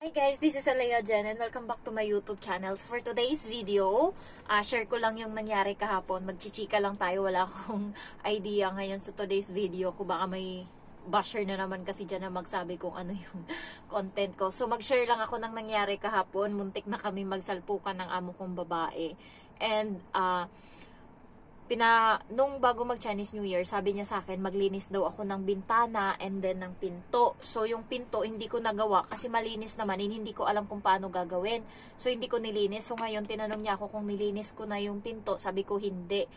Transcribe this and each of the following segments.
Hi guys, this is Alea Jen and welcome back to my YouTube channel. So for today's video, share ko lang yung nangyari kahapon. Magchichika lang tayo, wala akong idea ngayon sa today's video. Kung baka may basher na naman kasi dyan na magsabi kung ano yung content ko. So mag-share lang ako ng nangyari kahapon. Muntik na kami magsalpukan ng amo kong babae. And nung bago mag Chinese New Year, sabi niya sa akin, maglinis daw ako ng bintana and then ng pinto. So, yung pinto, hindi ko nagawa kasi malinis naman, hindi ko alam kung paano gagawin. So, hindi ko nilinis. So, ngayon, tinanong niya ako kung nilinis ko na yung pinto. Sabi ko, hindi.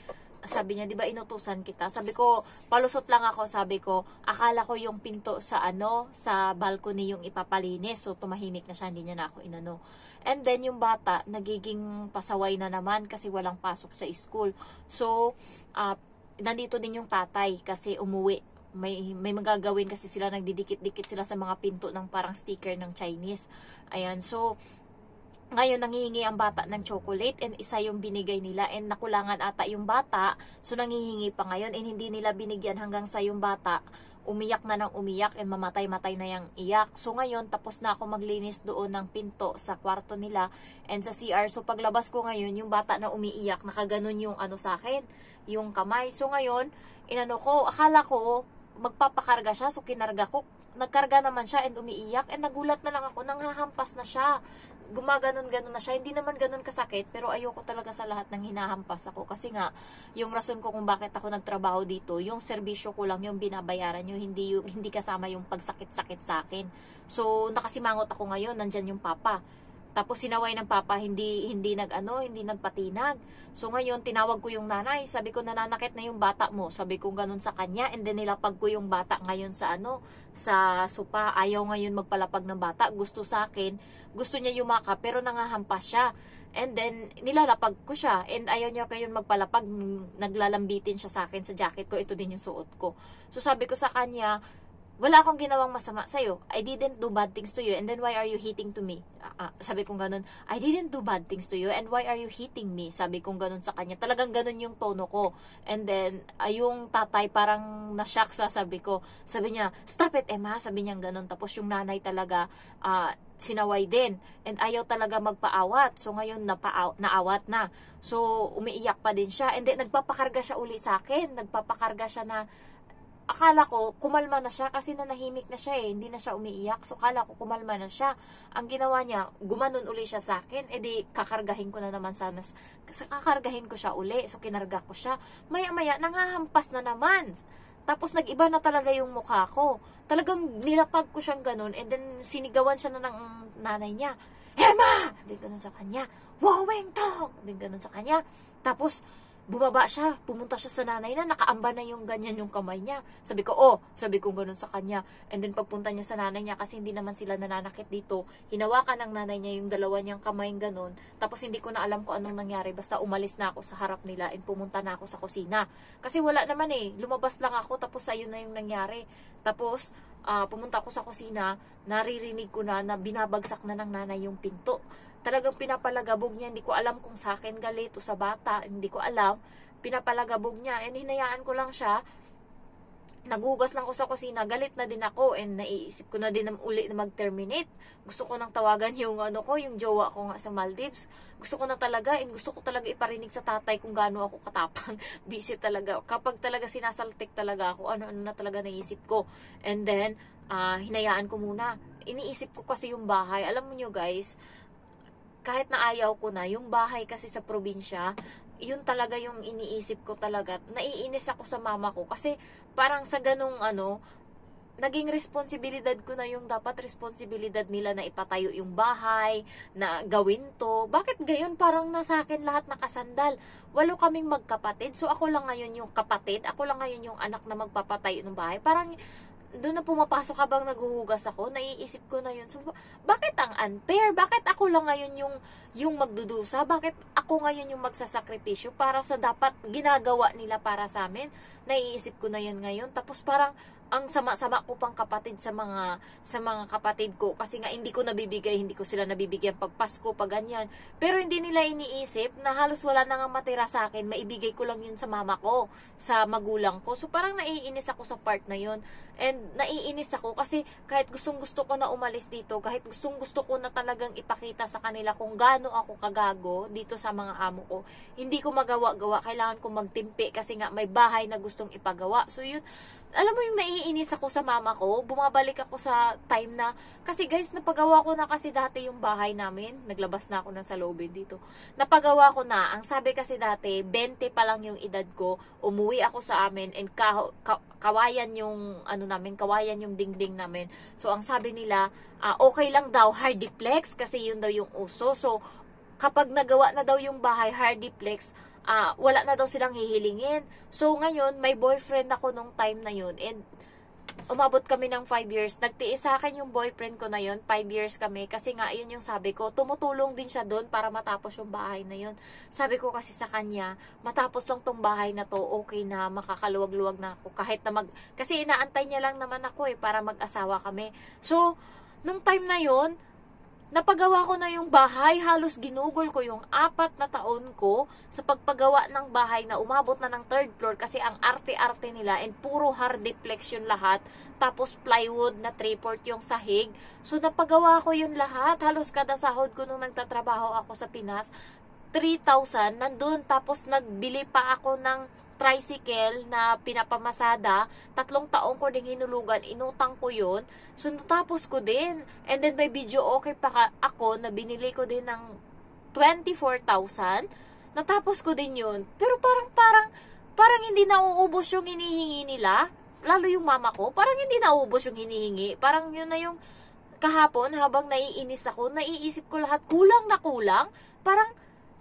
Sabi niya, di ba inutusan kita? Sabi ko, palusot lang ako. Sabi ko, akala ko yung pinto sa sa balcony yung ipapalinis. So, tumahimik na siya, hindi niya na ako inano. And then, yung bata, nagiging pasaway na naman kasi walang pasok sa school. So, nandito din yung tatay kasi umuwi. May magagawin kasi sila, nagdidikit-dikit sila sa mga pinto ng parang sticker ng Chinese. Ayan, so, ngayon, nangihingi ang bata ng chocolate and isa yung binigay nila and nakulangan ata yung bata. So, nangihingi pa ngayon and hindi nila binigyan hanggang sa yung bata umiyak na ng umiyak and mamatay-matay na yung iyak. So, ngayon, tapos na ako maglinis doon ng pinto sa kwarto nila and sa CR. So, paglabas ko ngayon, yung bata na umiiyak, nakaganon yung sa akin, yung kamay. So, ngayon, akala ko, magpapakarga siya. So, kinarga ko. Nagkarga naman siya and umiiyak and nagulat na lang ako, nanghahampas na siya. Gumaganon-ganon na siya. Hindi naman ganon kasakit, pero ayoko talaga sa lahat ng hinahampas ako. Kasi nga, yung rason ko kung bakit ako nagtrabaho dito, yung serbisyo ko lang yung binabayaran nyo, hindi kasama yung pagsakit-sakit sa akin. So, nakasimangot ako ngayon, nandyan yung papa. Tapos sinaway ng papa, hindi nagpatinag. So ngayon, tinawag ko yung nanay. Sabi ko, nananakit na yung bata mo. Sabi ko ganun sa kanya. And then nilapag ko yung bata ngayon sa sopa. Ayaw ngayon magpalapag ng bata. Gusto sa akin. Gusto niya yumakap, pero nangahampas siya. And then, nilalapag ko siya. And ayaw niya ngayon magpalapag. Naglalambitin siya sa akin sa jacket ko. Ito din yung suot ko. So sabi ko sa kanya, wala akong ginawang masama sa'yo. I didn't do bad things to you. And then, why are you hitting to me? Sabi kong ganun. I didn't do bad things to you. And why are you hitting me? Sabi kong ganun sa kanya. Talagang ganun yung tono ko. And then, yung tatay parang na-shock sabi ko. Sabi niya, stop it, Emma. Sabi niya ganun. Tapos yung nanay talaga, sinaway din. And ayaw talaga magpaawat. So, ngayon, naawat na. So, umiiyak pa din siya. And then, nagpapakarga siya uli sa akin. Nagpapakarga siya na, akala ko, kumalma na siya kasi nanahimik na siya hindi na siya umiiyak. So, akala ko, kumalma na siya. Ang ginawa niya, gumanon uli siya sa akin. Kakargahin ko na naman sana. Kakargahin ko siya uli. So, kinarga ko siya. Maya-maya, nangahampas na naman. Tapos, nag-iba na talaga yung mukha ko. Talagang nilapag ko siyang ganun. And then, sinigawan siya na ng nanay niya. Emma! Sabi ganun sa kanya. Waweng tong! Sabi ganun sa kanya. Tapos, bumaba siya, pumunta siya sa nanay na, nakaamba na yung ganyan yung kamay niya. Sabi ko, sabi ko ganun sa kanya. And then pagpunta niya sa nanay niya, kasi hindi naman sila nananakit dito, hinawakan ng nanay niya yung dalawa niyang kamay ganun. Tapos hindi ko na alam kung anong nangyari, basta umalis na ako sa harap nila and pumunta na ako sa kusina. Kasi wala naman lumabas lang ako, tapos ayun na yung nangyari. Tapos, pumunta ako sa kusina, naririnig ko na binabagsak na ng nanay yung pinto. Talagang pinapalagabog niya, hindi ko alam kung sa akin galit o sa bata, hindi ko alam, pinapalagabog niya, and hinayaan ko lang siya, naghugas lang ko sa kusina, galit na din ako, and naiisip ko na din uli na mag-terminate, gusto ko nang tawagan yung yung jowa ko nga sa Maldives, gusto ko talaga iparinig sa tatay kung gaano ako katapang, busy talaga, kapag talaga sinasaltik talaga ako, ano na talaga naisip ko, and then, hinayaan ko muna, iniisip ko kasi yung bahay, alam mo nyo guys, kahit na ayaw ko na, yung bahay kasi sa probinsya, yun talaga yung iniisip ko talaga. Naiinis ako sa mama ko kasi parang sa ganung naging responsibilidad ko na yung dapat responsibilidad nila na ipatayo yung bahay, na gawin to. Bakit gayon? Parang nasa akin lahat nakasandal. 8 kaming magkapatid. So ako lang ngayon yung kapatid, ako lang ngayon yung anak na magpapatayo ng bahay. Parang doon na pumapasok habang naghuhugas ako, naiisip ko na yun. So, bakit ang unfair? Bakit ako lang ngayon yung magdudusa? Bakit ako ngayon yung magsasakripisyo para sa dapat ginagawa nila para sa amin? Naiisip ko na yun ngayon. Tapos parang ang sama-sama ko pang kapatid sa mga kapatid ko kasi nga hindi ko nabibigay, hindi ko sila nabibigyan pag Pasko, pag ganyan. Pero hindi nila iniisip na halos wala na nga matira sa akin, maibigay ko lang yun sa mama ko, sa magulang ko. So parang naiinis ako sa part na yun. And naiinis ako kasi kahit gustong-gusto ko na umalis dito, kahit gustong-gusto ko na talagang ipakita sa kanila kung gaano ako kagago dito sa mga amo ko, hindi ko magawa-gawa, kailangan ko magtimpi kasi nga may bahay na gustong ipagawa. So yun, alam mo yung naiinis ako sa mama ko, bumabalik ako sa time na, kasi guys, napagawa ko na kasi dati yung bahay namin, naglabas na ako ng salobin dito, napagawa ko na, ang sabi kasi dati, 20 pa lang yung edad ko, umuwi ako sa amin, and kawayan yung, kawayan yung dingding namin, so ang sabi nila, okay lang daw, hardiplex, kasi yun daw yung uso, so kapag nagawa na daw yung bahay, hardiplex, wala na daw silang hihilingin. So, ngayon, may boyfriend ako nung time na yun. And, umabot kami ng 5 years. Nagtiis sa akin yung boyfriend ko na yun. 5 years kami. Kasi nga, yun yung sabi ko. Tumutulong din siya doon para matapos yung bahay na yun. Sabi ko kasi sa kanya, matapos lang tong bahay na to, okay na, makakaluwag-luwag na ako. Kahit na kasi inaantay niya lang naman ako para mag-asawa kami. So, nung time na yun, napagawa ko na yung bahay, halos ginugol ko yung 4 na taon ko sa pagpagawa ng bahay na umabot na ng 3rd floor kasi ang arte-arte nila and puro hardiplex yung lahat, tapos plywood na 3/4 yung sahig. So napagawa ko yun lahat, halos kada sahod ko nung nagtatrabaho ako sa Pinas, 3,000 nandun, tapos nagbili pa ako ng tricycle na pinapamasada, 3 taong ko ding hinulugan, inutang ko yun, so natapos ko din, and then may video okay pa ako na binili ko din ng 24,000, natapos ko din yun, pero parang hindi nauubos yung hinihingi nila, lalo yung mama ko, parang hindi nauubos yung hinihingi, parang yun na yung kahapon, habang naiinis ako, naiisip ko lahat, kulang na kulang, parang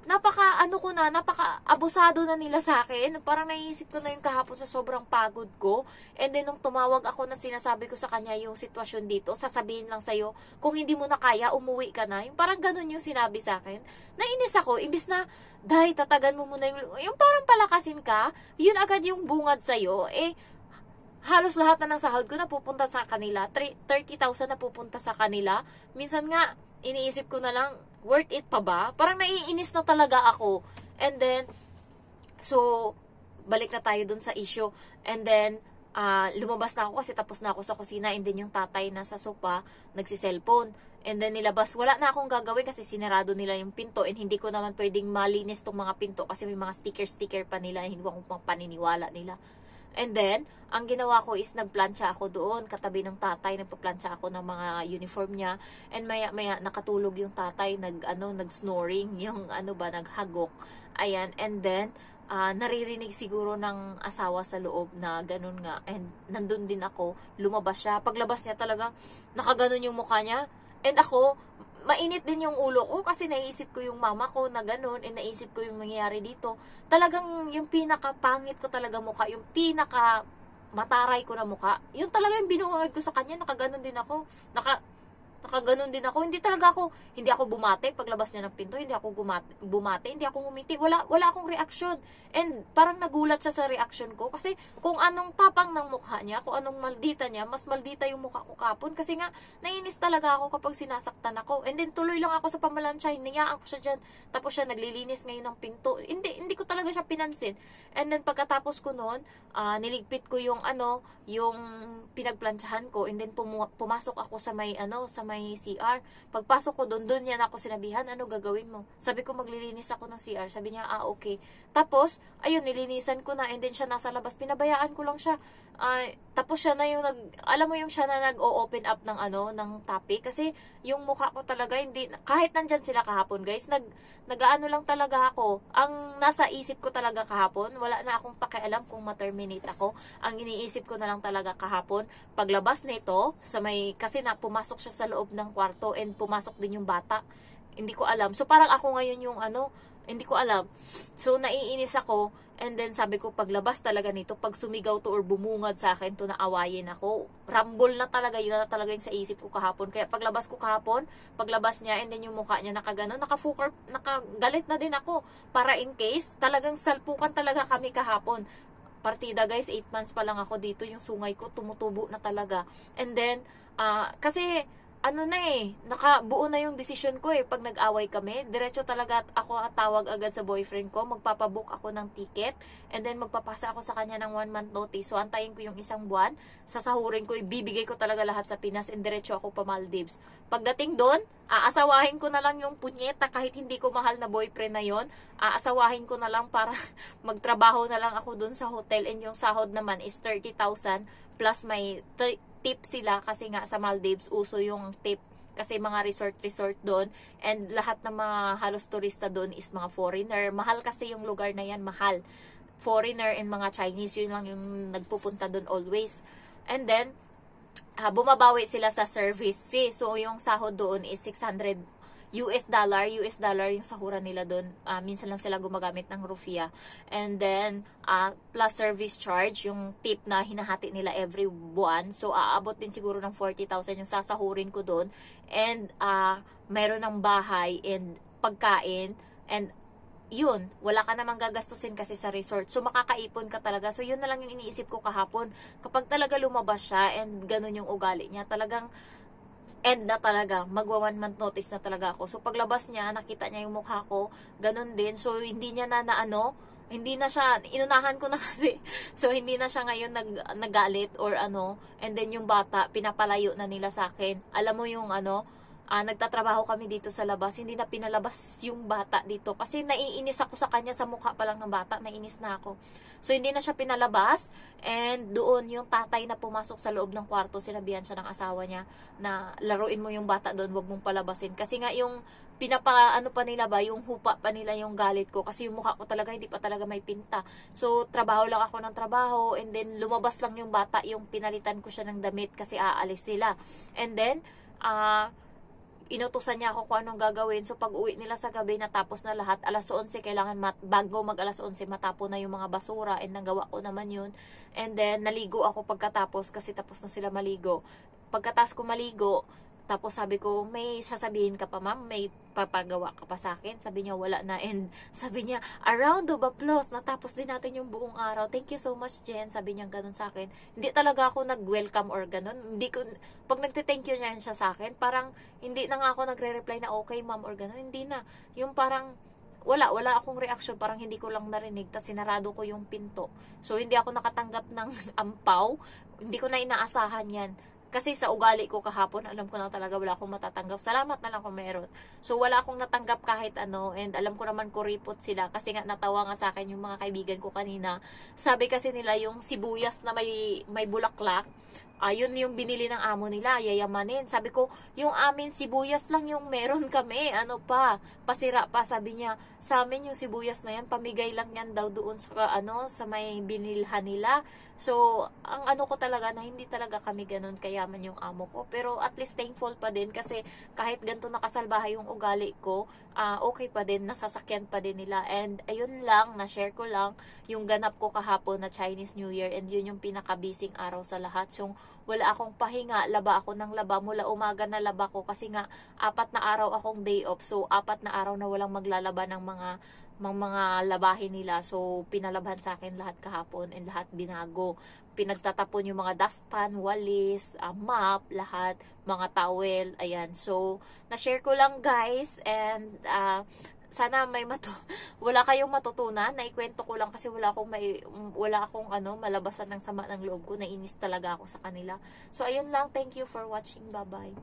napaka-abusado na nila sa akin. Parang naiisip ko na yung kahapon sa sobrang pagod ko. And then, nung tumawag ako na sinasabi ko sa kanya yung sitwasyon dito, sasabihin lang sa'yo, kung hindi mo na kaya, umuwi ka na. Yung parang ganun yung sinabi sa akin. Nainis ako, imbis na, tatagan mo muna yung parang palakasin ka, yun agad yung bungad sa'yo, halos lahat na ng sahod ko napupunta sa kanila, 30,000 napupunta sa kanila. Minsan nga, iniisip ko na lang, worth it pa ba? Parang naiinis na talaga ako. And then, so, balik na tayo dun sa issue. And then, lumabas na ako kasi tapos na ako sa kusina. And then, yung tatay na sa sopa, nagsiselfone. And then, nilabas. Wala na akong gagawin kasi sinarado nila yung pinto. And hindi ko naman pwedeng malinis tong mga pinto kasi may mga sticker pa nila. Hindi ko pang paniniwala nila. And then, ang ginawa ko is nagplansya ako doon, katabi ng tatay, nagpaplansya ako ng mga uniform niya. And maya nakatulog yung tatay, nag-snoring, yung naghagok. Ayan, and then, naririnig siguro ng asawa sa loob na ganun nga. And nandun din ako, lumabas siya. Paglabas niya talagang nakaganon yung mukha niya. And ako, mainit din yung ulo ko kasi naisip ko yung mama ko na ganun, and naisip ko yung nangyayari dito. Talagang yung pinaka-pangit ko talaga mukha, yung pinaka-mataray ko na mukha, yun talaga yung binuhagad ko sa kanya, nakaganon din ako. Nakaganon din ako. Hindi ako bumate paglabas niya ng pinto, hindi ako bumate, hindi ako ngumiti. Wala akong reaksyon. And parang nagulat siya sa reaction ko kasi kung anong tapang ng mukha niya, kung anong maldita niya, mas maldita yung mukha ko kapon kasi nga nainis talaga ako kapag sinasaktan ako. And then tuloy lang ako sa pamalansya, hinayaan ko siya dyan. Tapos siya naglilinis ngayon ng pinto. Hindi ko talaga siya pinansin. And then pagkatapos ko noon, niligpit ko yung yung pinagplantsahan ko, and then pumasok ako sa may CR. Pagpasok ko doon niya na ako sinabihan, ano gagawin mo? Sabi ko maglilinis ako ng CR. Sabi niya, okay. Tapos, ayun, nilinisan ko na, and then siya nasa labas. Pinabayaan ko lang siya. Tapos siya na yung siya na nag-o-open up ng topic. Kasi, yung mukha ko talaga, hindi, kahit nandyan sila kahapon, guys, nag-ano lang talaga ako. Ang nasa isip ko talaga kahapon, wala na akong pakialam kung ma-terminate ako. Ang iniisip ko na lang talaga kahapon, paglabas nito, kasi pumasok siya sa loob ng kwarto, and pumasok din yung bata. Hindi ko alam. So, parang ako ngayon yung hindi ko alam. So, naiinis ako. And then, sabi ko, paglabas talaga nito, pag sumigaw to or bumungad sa akin to, naawayin ako. Rumble na talaga. Yun na talaga yung sa isip ko kahapon. Kaya paglabas ko kahapon, paglabas niya, and then yung mukha niya nakaganon, nakagalit na din ako. Para in case, talagang salpukan talaga kami kahapon. partida guys, 8 months pa lang ako dito, yung sungay ko tumutubo na talaga. And then, kasi, ano na nakabuo na yung decision ko pag nag-away kami, diretso talaga ako tawag agad sa boyfriend ko, magpapabook ako ng ticket, and then magpapasa ako sa kanya ng 1 month notice. So, antayin ko yung isang buwan, sasahurin ko, ibibigay ko talaga lahat sa Pinas, and diretso ako pa Maldives. Pagdating doon, aasawahin ko na lang yung punyeta, kahit hindi ko mahal na boyfriend na yon, aasawahin ko na lang para magtrabaho na lang ako doon sa hotel, and yung sahod naman is 30,000 plus may tip sila, kasi nga sa Maldives uso yung tip kasi mga resort doon, and lahat ng mga halos turista doon is mga foreigner. Mahal kasi yung lugar na yan, mahal. Foreigner and mga Chinese, yun lang yung nagpupunta doon always. And then bumabawi sila sa service fee. So yung sahod doon is $600 US dollar yung sahuran nila doon. Minsan lang sila gumagamit ng rupiah. And then, plus service charge, yung tip na hinahati nila every buwan. So, aabot din siguro ng 40,000 yung sasahurin ko doon. And, mayroon ng bahay and pagkain. And, yun, wala ka namang gagastusin kasi sa resort. So, makakaipon ka talaga. So, yun na lang yung iniisip ko kahapon. Kapag talaga lumabas siya and ganun yung ugali niya, talagang end na talaga, magwa 1 month notice na talaga ako. So, paglabas niya, nakita niya yung mukha ko, ganun din. So, hindi niya hindi na siya, inunahan ko na kasi. So, hindi na siya ngayon nagalit or ano. And then, yung bata, pinapalayo na nila sa akin. Alam mo yung nagtatrabaho kami dito sa labas, hindi na pinalabas yung bata dito. Kasi naiinis ako sa kanya, sa mukha pa lang ng bata, naiinis na ako. So, hindi na siya pinalabas. And doon, yung tatay na pumasok sa loob ng kwarto, sinabihan siya ng asawa niya na laruin mo yung bata doon, wag mong palabasin. Kasi nga yung pa nila ba, yung hupa pa nila yung galit ko. Kasi yung mukha ko talaga, hindi pa talaga may pinta. So, trabaho lang ako ng trabaho. And then, lumabas lang yung bata, yung pinalitan ko siya ng damit kasi aalis sila. And then, inutusan niya ako kung anong gagawin. So, pag uwi nila sa gabi, natapos na lahat. Alas 11, kailangan bago mag alas 11, matapo na yung mga basura. And nagawa ko naman yun. And then, naligo ako pagkatapos kasi tapos na sila maligo. Pagkatapos ko maligo, tapos sabi ko, may sasabihin ka pa ma'am? May papagawa ka pa sa akin? Sabi niya, wala na. And sabi niya, a round of applause. Natapos din natin yung buong araw. Thank you so much, Jen. Sabi niya ganun sa akin. Hindi talaga ako nag-welcome or ganun. Hindi ko, pag nagte-thank you niya siya sa akin, parang hindi na nga ako nagre-reply na okay ma'am or ganun. Hindi na. Yung parang, wala akong reaction, parang hindi ko lang narinig, tapos sinarado ko yung pinto. So, hindi ako nakatanggap ng ampaw. Hindi ko na inaasahan yan. Kasi sa ugali ko kahapon, alam ko na talaga wala akong matatanggap. Salamat na lang kung meron. So, wala akong natanggap kahit ano. And alam ko naman kuripot sila. Kasi nga natawa nga sa akin yung mga kaibigan ko kanina. Sabi kasi nila yung sibuyas na may bulaklak, yun yung binili ng amo nila, yayamanin. Sabi ko, yung amin sibuyas lang yung meron kami. Ano pa? Pasira pa. Sabi niya, sa amin yung sibuyas na yan, pamigay lang yan daw doon sa may binilhan nila. So, ang ano ko talaga na hindi talaga kami ganun kayaman yung amo ko. Pero at least thankful pa din kasi kahit ganito nakasalbahay yung ugali ko, okay pa din, nasasakyan pa din nila. And ayun lang, na-share ko lang yung ganap ko kahapon na Chinese New Year, and yun yung pinaka-busy araw sa lahat. So, wala akong pahinga, laba ako ng laba, mula umaga na laba ko kasi nga 4 na araw akong day off. So, 4 na araw na walang maglalaba ng mga labahin nila. So, pinalabahan sa akin lahat kahapon and lahat binago. Pinagtatapon yung mga dustpan, walis, mop, lahat, mga towel, ayan. So, na-share ko lang guys, and sana wala kayong matutunan. Naikwento ko lang kasi wala akong malabasan ng sama ng loob ko. Nainis talaga ako sa kanila. So, ayun lang. Thank you for watching. Bye-bye.